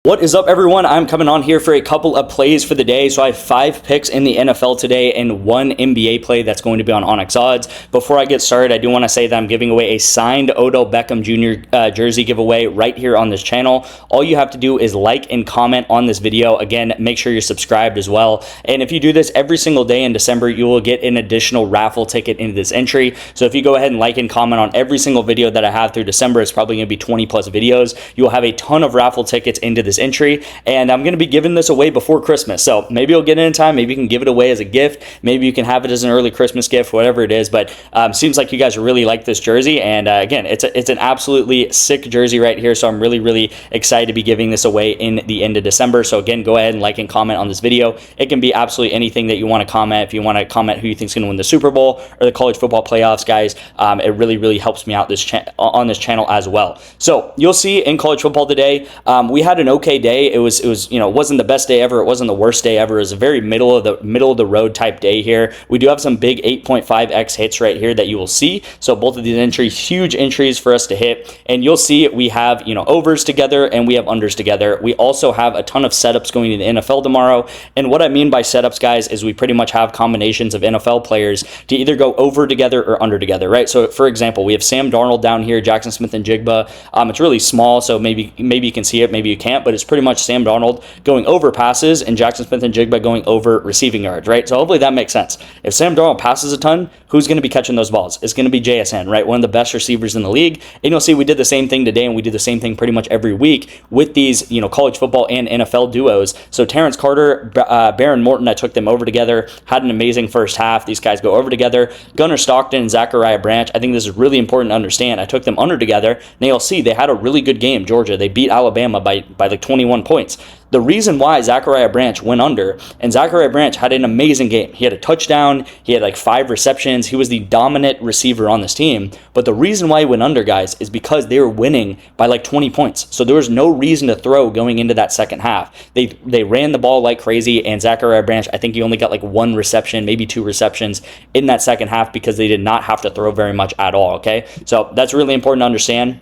What is up, everyone? I'm coming on here for a couple of plays for the day. So I have 5 picks in the NFL today and 1 NBA play that's going to be on ONYX odds. Before I get started, I do want to say that I'm giving away a signed Odell Beckham Jr. Jersey giveaway right here on this channel. All you have to do is like and comment on this video. Again, make sure you're subscribed as well. And if you do this every single day in December, you will get an additional raffle ticket into this entry. So if you go ahead and like and comment on every single video that I have through December, it's probably going to be 20 plus videos. You'll have a ton of raffle tickets into this entry, and I'm going to be giving this away before Christmas. So maybe you'll get it in time, maybe you can give it away as a gift, maybe you can have it as an early Christmas gift, whatever it is. But seems like you guys really like this jersey, and again, it's an absolutely sick jersey right here. So I'm really excited to be giving this away in the end of December. So again, go ahead and like and comment on this video. It can be absolutely anything that you want to comment. If you want to comment who you think is going to win the Super Bowl or the college football playoffs, guys, it really helps me out on this channel as well. So you'll see in college football today, we had an okay day. It was it wasn't the best day ever. It wasn't the worst day ever. It was a very middle of the road type day here. We do have some big 8.5x hits right here that you will see. So both of these entries, huge entries for us to hit. And you'll see we have overs together and we have unders together. We also have a ton of setups going to the NFL tomorrow. And what I mean by setups, guys, is we pretty much have combinations of NFL players to either go over together or under together, right? So for example, we have Sam Darnold down here, Jackson Smith and Jigba. It's really small, so maybe you can see it, maybe you can't, but it's pretty much Sam Darnold going over passes and Jackson Smith and Jigba going over receiving yards, right? So hopefully that makes sense. If Sam Darnold passes a ton, who's going to be catching those balls? It's going to be JSN, right? One of the best receivers in the league. And you'll see we did the same thing today, and we do the same thing pretty much every week with these, college football and NFL duos. So Terrence Carter, Baron Morton, I took them over together, had an amazing first half. These guys go over together. Gunnar Stockton and Zachariah Branch, I think this is really important to understand. I took them under together, and you'll see they had a really good game. Georgia, they beat Alabama by like 21 points. The reason why Zachariah Branch went under, and Zachariah Branch had an amazing game. He had a touchdown. He had like 5 receptions. He was the dominant receiver on this team. But the reason why he went under, guys, is because they were winning by like 20 points. So there was no reason to throw going into that second half. They ran the ball like crazy, and Zachariah Branch, I think he only got like 1 reception, maybe 2 receptions in that second half because they did not have to throw very much at all, okay? So that's really important to understand.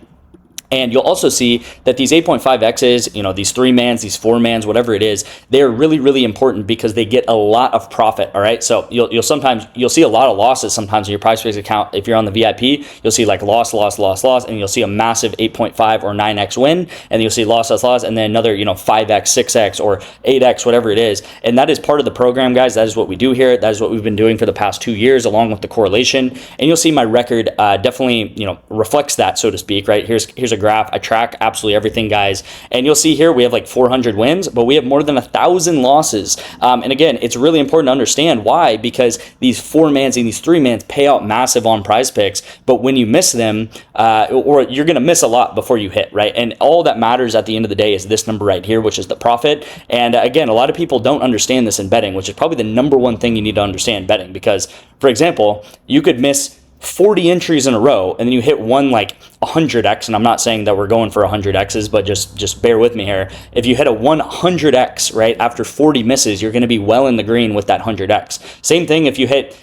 And you'll also see that these 8.5Xs, these 3-mans, these 4-mans, whatever it is, they're really important because they get a lot of profit, all right? So you'll see a lot of losses sometimes in your Prizepicks account. If you're on the VIP, you'll see like loss, and you'll see a massive 8.5 or 9X win, and you'll see loss, and then another, 5X, 6X, or 8X, whatever it is. And that is part of the program, guys. That is what we do here. That is what we've been doing for the past 2 years, along with the correlation. And you'll see my record definitely, reflects that, so to speak, right? Here's a graph. I track absolutely everything, guys, and you'll see here we have like 400 wins, but we have more than 1,000 losses. And again, it's really important to understand why, because these 4-mans and these 3-mans pay out massive on Prizepicks, but when you miss them, or you're going to miss a lot before you hit, right? And all that matters at the end of the day is this number right here, which is the profit. And again, a lot of people don't understand this in betting, which is probably the number one thing you need to understand in betting, because, for example, you could miss 40 entries in a row, and then you hit one like 100x, and I'm not saying that we're going for 100x's, but just bear with me here. If you hit a 100x, right, after 40 misses, you're going to be well in the green with that 100x. Same thing if you hit,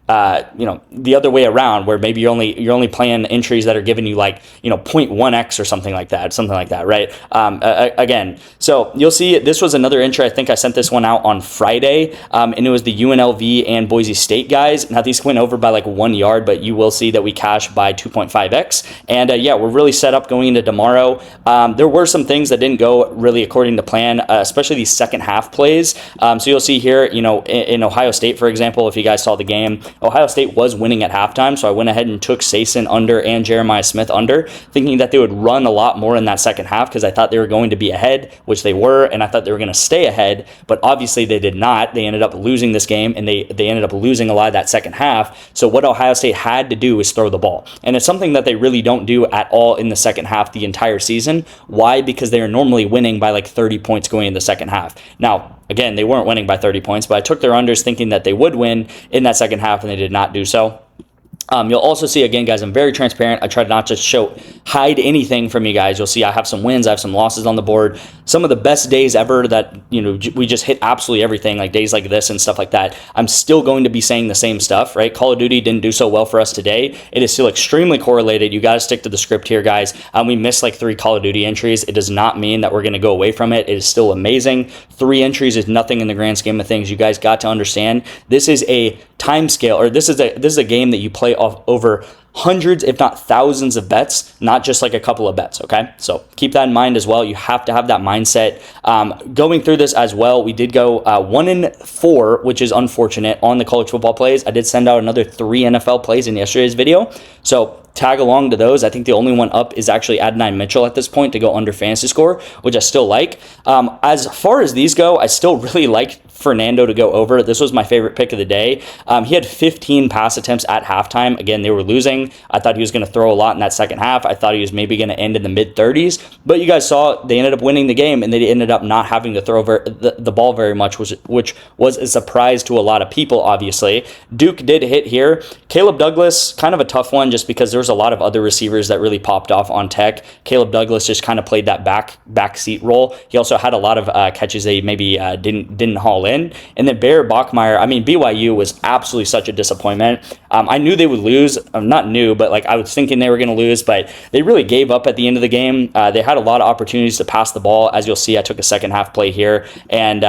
the other way around, where maybe you're only playing entries that are giving you like 0.1x or something like that, right? Again, so you'll see this was another entry. I think I sent this one out on Friday, and it was the UNLV and Boise State guys. Now these went over by like 1 yard, but you will see that we cashed by 2.5x, and yeah, we're really set up going into tomorrow. There were some things that didn't go really according to plan, especially these second half plays. So you'll see here, in Ohio State, for example, if you guys saw the game, Ohio State was winning at halftime, so I went ahead and took Sason under and Jeremiah Smith under, thinking that they would run a lot more in that second half because I thought they were going to be ahead, which they were, and I thought they were going to stay ahead, but obviously they did not. They ended up losing this game, and they ended up losing a lot of that second half. So what Ohio State had to do is throw the ball, and it's something that they really don't do at all in the second half the entire season. Why? Because they are normally winning by like 30 points going in the second half. Now, again, they weren't winning by 30 points, but I took their unders thinking that they would win in that second half, and they did not do so. You'll also see, again, guys, I'm very transparent. I try to not just hide anything from you guys. You'll see I have some wins, I have some losses on the board. Some of the best days ever that, we just hit absolutely everything, like days like this and stuff like that. I'm still going to be saying the same stuff, right? Call of Duty didn't do so well for us today. It is still extremely correlated. You got to stick to the script here, guys. We missed like 3 Call of Duty entries. It does not mean that we're going to go away from it. It is still amazing. 3 entries is nothing in the grand scheme of things. You guys got to understand this is a time scale, or this is a game that you play off over hundreds, if not thousands of bets, not just like a couple of bets, okay? So keep that in mind as well. You have to have that mindset. Going through this as well, we did go 1-4, which is unfortunate on the college football plays. I did send out another 3 NFL plays in yesterday's video. So tag along to those. I think the only one up is actually Adonai Mitchell at this point to go under fantasy score, which I still like. As far as these go, I still really like Fernando to go over. This was my favorite pick of the day. He had 15 pass attempts at halftime. Again, they were losing. I thought he was going to throw a lot in that second half. I thought he was maybe going to end in the mid-30s, but you guys saw they ended up winning the game, and they ended up not having to throw the ball very much, which was a surprise to a lot of people, obviously. Duke did hit here. Caleb Douglas, kind of a tough one just because there was a lot of other receivers that really popped off on Tech. Caleb Douglas just kind of played that back seat role. He also had a lot of catches that he maybe didn't haul in. And then Bear Bachmeier, I mean, BYU was absolutely such a disappointment. I knew they would lose. Not new, but like I was thinking they were going to lose, but they really gave up at the end of the game. They had a lot of opportunities to pass the ball. As you'll see, I took a second half play here, and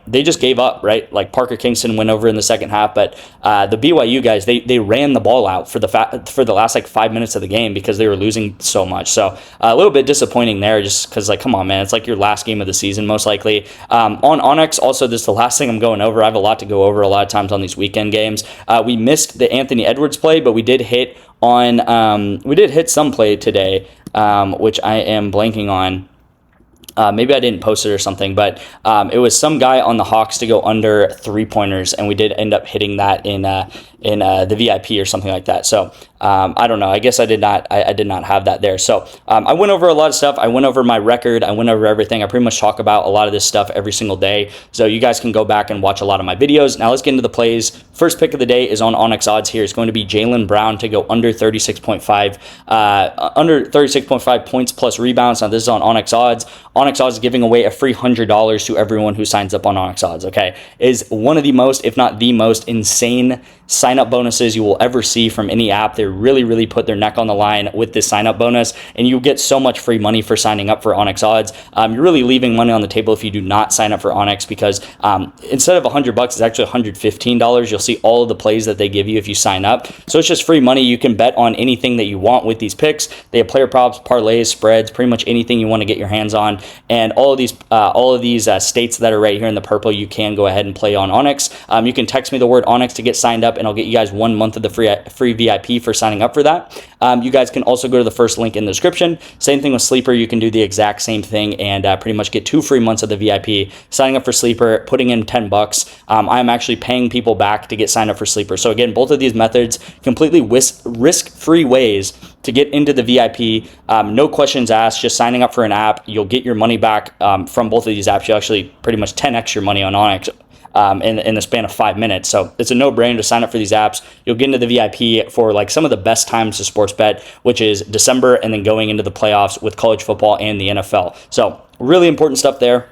they just gave up, right? Like Parker Kingston went over in the second half, but the BYU guys, they ran the ball out for the last like 5 minutes of the game because they were losing so much. So a little bit disappointing there, just because like, come on, man, it's like your last game of the season most likely. On ONYX, also, this is the last thing I'm going over. I have a lot to go over a lot of times on these weekend games. We missed the Anthony Edwards play, but we did hit some play today, which I am blanking on. Maybe I didn't post it or something, but it was some guy on the Hawks to go under 3-pointers, and we did end up hitting that in the VIP or something like that. So I don't know. I guess I did not have that there. So I went over a lot of stuff. I went over my record. I went over everything. I pretty much talk about a lot of this stuff every single day. So you guys can go back and watch a lot of my videos. Now let's get into the plays. First pick of the day is on ONYX odds here. It's going to be Jaylen Brown to go under 36.5 points plus rebounds. Now this is on ONYX odds. ONYX odds is giving away a free $100 to everyone who signs up on ONYX odds, okay? Is one of the most, if not the most insane sign-up bonuses you will ever see from any app. They really put their neck on the line with this sign-up bonus, and you get so much free money for signing up for ONYX odds. You're really leaving money on the table if you do not sign up for ONYX, because instead of $100, it's actually $115. You'll see all of the plays that they give you if you sign up. So it's just free money. You can bet on anything that you want with these picks. They have player props, parlays, spreads, pretty much anything you want to get your hands on. And all of these states that are right here in the purple, you can go ahead and play on ONYX. You can text me the word ONYX to get signed up, and I'll get you guys 1 month of the free VIP for signing up for that. You guys can also go to the first link in the description. Same thing with Sleeper. You can do the exact same thing and pretty much get 2 free months of the VIP. Signing up for Sleeper, putting in $10. I'm actually paying people back to get signed up for Sleeper. So again, both of these methods, completely risk-free ways to get into the VIP. No questions asked, just signing up for an app. You'll get your money back from both of these apps. You actually pretty much 10x your money on ONYX in the span of 5 minutes. So it's a no-brainer to sign up for these apps. You'll get into the VIP for like some of the best times to sports bet, which is December and then going into the playoffs with college football and the NFL. So really important stuff there.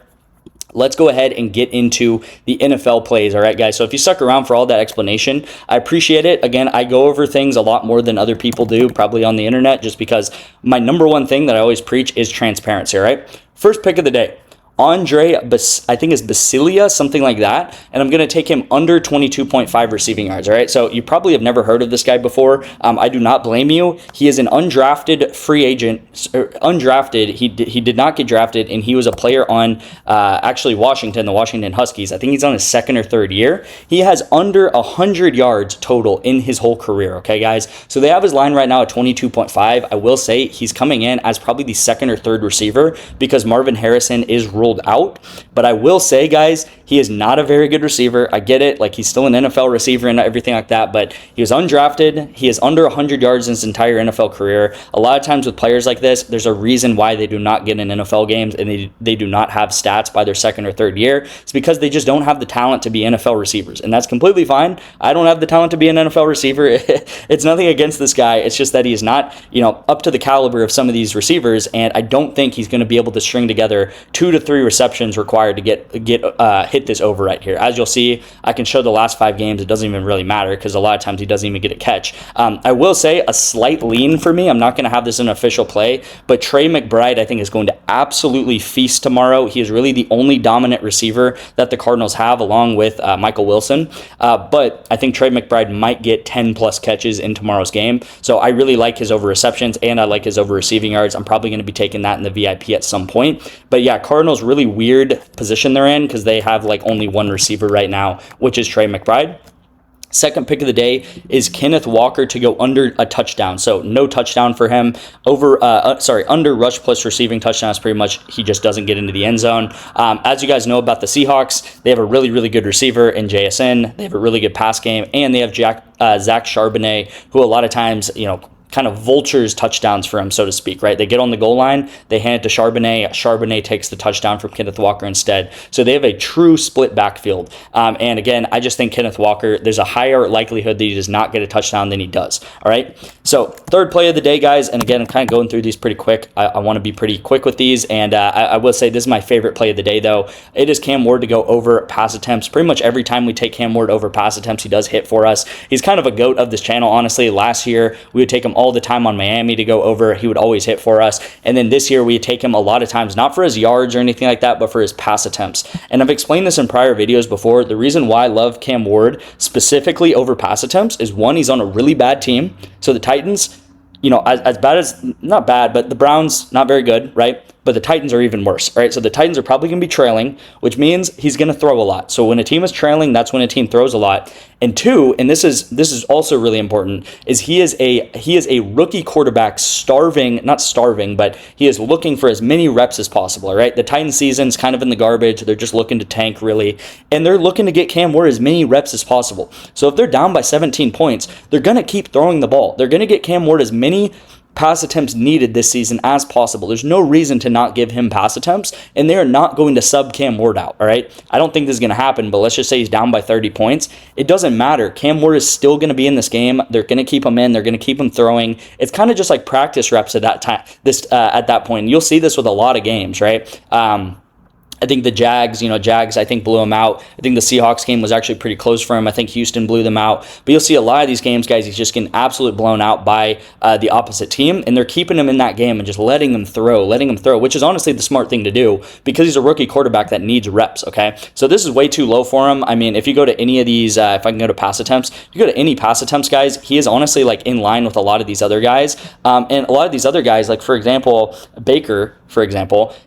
Let's go ahead and get into the NFL plays. All right, guys. So if you stuck around for all that explanation, I appreciate it. Again, I go over things a lot more than other people do, probably on the internet, just because my number one thing that I always preach is transparency, all right? First pick of the day. Andre, I think is Basilia, something like that. And I'm going to take him under 22.5 receiving yards, all right? So you probably have never heard of this guy before. I do not blame you. He is an undrafted free agent. Undrafted. He did not get drafted, and he was a player on actually Washington, the Washington Huskies. I think he's on his second or third year. He has under 100 yards total in his whole career, okay, guys? So they have his line right now at 22.5. I will say he's coming in as probably the second or third receiver because Marvin Harrison is ruled Darnold out. But I will say, guys, he is not a very good receiver. I get it. Like, he's still an NFL receiver and everything like that, but he was undrafted. He is under 100 yards in his entire NFL career. A lot of times with players like this, there's a reason why they do not get in NFL games and they do not have stats by their second or third year. It's because they just don't have the talent to be NFL receivers, and that's completely fine. I don't have the talent to be an NFL receiver. It's nothing against this guy. It's just that he's not, up to the caliber of some of these receivers, and I don't think he's going to be able to string together 2 to 3 receptions required to hit this over right here. As you'll see, I can show the last 5 games. It doesn't even really matter because a lot of times he doesn't even get a catch. I will say a slight lean for me. I'm not going to have this in an official play, but Trey McBride, I think, is going to absolutely feast tomorrow. He is really the only dominant receiver that the Cardinals have, along with Michael Wilson. But I think Trey McBride might get 10 plus catches in tomorrow's game. So I really like his over receptions and I like his over receiving yards. I'm probably going to be taking that in the VIP at some point. But yeah, Cardinals, really weird position they're in because they have like only one receiver right now, which is Trey McBride. Second pick of the day is Kenneth Walker to go under a touchdown. So no touchdown for him. Under rush plus receiving touchdowns, pretty much he just doesn't get into the end zone. As you guys know about the Seahawks, they have a really, really good receiver in JSN. They have a really good pass game, and they have Zach Charbonnet, who a lot of times, kind of vultures touchdowns for him, so to speak, right? They get on the goal line, they hand it to Charbonnet. Charbonnet takes the touchdown from Kenneth Walker instead. So they have a true split backfield. And again, I just think Kenneth Walker, there's a higher likelihood that he does not get a touchdown than he does. All right. So third play of the day, guys. And again, I'm kind of going through these pretty quick. I want to be pretty quick with these. And I will say this is my favorite play of the day, though. It is Cam Ward to go over pass attempts. Pretty much every time we take Cam Ward over pass attempts, he does hit for us. He's kind of a GOAT of this channel, honestly. Last year, we would take him all the time on Miami to go over. He would always hit for us. And then this year we take him a lot of times, not for his yards or anything like that, but for his pass attempts. And I've explained this in prior videos before. The reason why I love Cam Ward specifically over pass attempts is, one, he's on a really bad team. So the Titans, as bad as, not bad, but the Browns, not very good, right? But the Titans are even worse, right? So the Titans are probably going to be trailing, which means he's going to throw a lot. So when a team is trailing, that's when a team throws a lot. And two, and this is also really important, is he is a rookie quarterback not starving, but he is looking for as many reps as possible, right? The Titans season's kind of in the garbage. They're just looking to tank, really. And they're looking to get Cam Ward as many reps as possible. So if they're down by 17 points, they're going to keep throwing the ball. They're going to get Cam Ward as many pass attempts needed this season as possible. There's no reason to not give him pass attempts, and they are not going to sub Cam Ward out, all right? I don't think this is going to happen, but let's just say he's down by 30 points. It doesn't matter. Cam Ward is still going to be in this game. They're going to keep him in. They're going to keep him throwing. It's kind of just like practice reps at that time. At that point, and you'll see this with a lot of games, right? I think the Jags, I think blew him out. I think the Seahawks game was actually pretty close for him. I think Houston blew them out. But you'll see a lot of these games, guys, he's just getting absolutely blown out by the opposite team, and they're keeping him in that game and just letting him throw, which is honestly the smart thing to do because he's a rookie quarterback that needs reps, okay? So this is way too low for him. I mean, if you go to any of these, if I can go to pass attempts, if you go to any pass attempts, guys, he is honestly like in line with a lot of these other guys. And a lot of these other guys, like for example, Baker,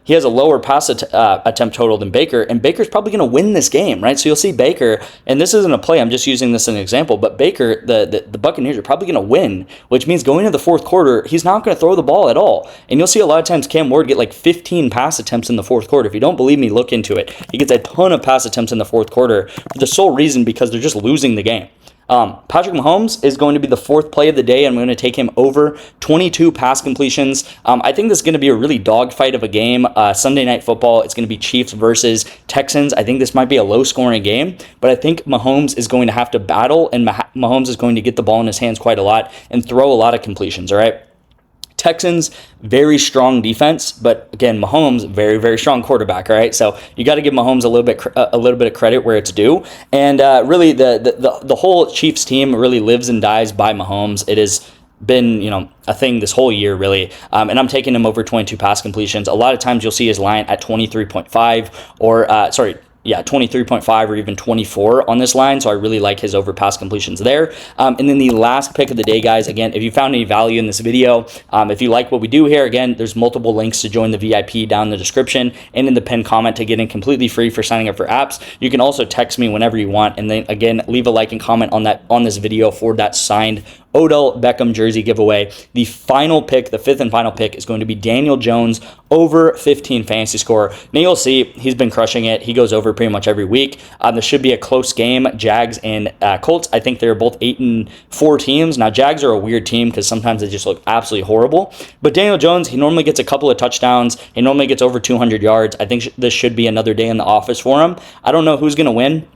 he has a lower pass attempt total than Baker, and Baker's probably going to win this game, right? So you'll see Baker, and this isn't a play, I'm just using this as an example, but Baker, the Buccaneers are probably going to win, which means going into the fourth quarter, he's not going to throw the ball at all. And you'll see a lot of times Cam Ward get like 15 pass attempts in the fourth quarter. If you don't believe me, look into it. He gets a ton of pass attempts in the fourth quarter for the sole reason because they're just losing the game. Patrick Mahomes is going to be the fourth play of the day. I'm going to take him over 22 pass completions. I think this is going to be a really dogfight of a game. Sunday Night Football, it's going to be Chiefs versus Texans. I think this might be a low-scoring game, but I think Mahomes is going to have to battle, and Mahomes is going to get the ball in his hands quite a lot and throw a lot of completions, all right? Texans, very strong defense, but again, Mahomes, very, very strong quarterback, all right? So you got to give Mahomes a little bit of credit where it's due. And really, the whole Chiefs team really lives and dies by Mahomes. It has been, a thing this whole year, really. And I'm taking him over 22 pass completions. A lot of times you'll see his line at 23.5 or, yeah, 23.5 or even 24 on this line. So I really like his over pass completions there. And then the last pick of the day, guys, again, if you found any value in this video, if you like what we do here, again, there's multiple links to join the VIP down in the description and in the pinned comment to get in completely free for signing up for apps. You can also text me whenever you want. And then again, leave a like and comment on this video for that signed Odell Beckham jersey giveaway. The final pick, the fifth and final pick, is going to be Daniel Jones over 15 fantasy score. Now you'll see he's been crushing it. He goes over pretty much every week. This should be a close game. Jags and Colts. I think they're both 8-4 teams. Now Jags are a weird team because sometimes they just look absolutely horrible. But Daniel Jones, he normally gets a couple of touchdowns. He normally gets over 200 yards. I think this should be another day in the office for him. I don't know who's going to win,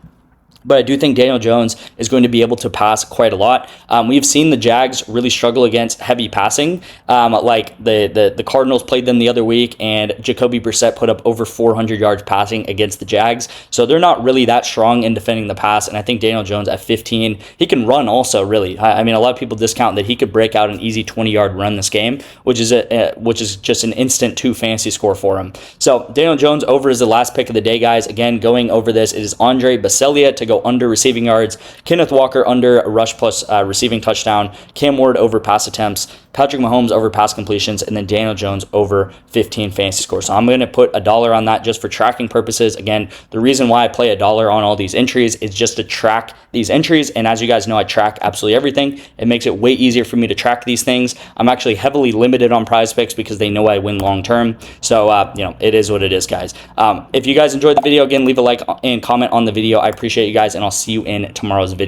but I do think Daniel Jones is going to be able to pass quite a lot. We've seen the Jags really struggle against heavy passing. Like the Cardinals played them the other week, and Jacoby Brissett put up over 400 yards passing against the Jags. So they're not really that strong in defending the pass. And I think Daniel Jones at 15, he can run also, really. I mean, a lot of people discount that he could break out an easy 20-yard run this game, which is just an instant 2 fantasy score for him. So Daniel Jones over is the last pick of the day, guys. Again, going over this, it is Andre Basellia to go under receiving yards, Kenneth Walker under rush plus receiving touchdown, Cam Ward over pass attempts, Patrick Mahomes over pass completions, and then Daniel Jones over 15 fantasy scores. So I'm going to put $1 on that just for tracking purposes. Again, the reason why I play $1 on all these entries is just to track these entries. And as you guys know, I track absolutely everything. It makes it way easier for me to track these things. I'm actually heavily limited on Prizepicks because they know I win long term. So, it is what it is, guys. If you guys enjoyed the video, again, leave a like and comment on the video. I appreciate you guys, and I'll see you in tomorrow's video.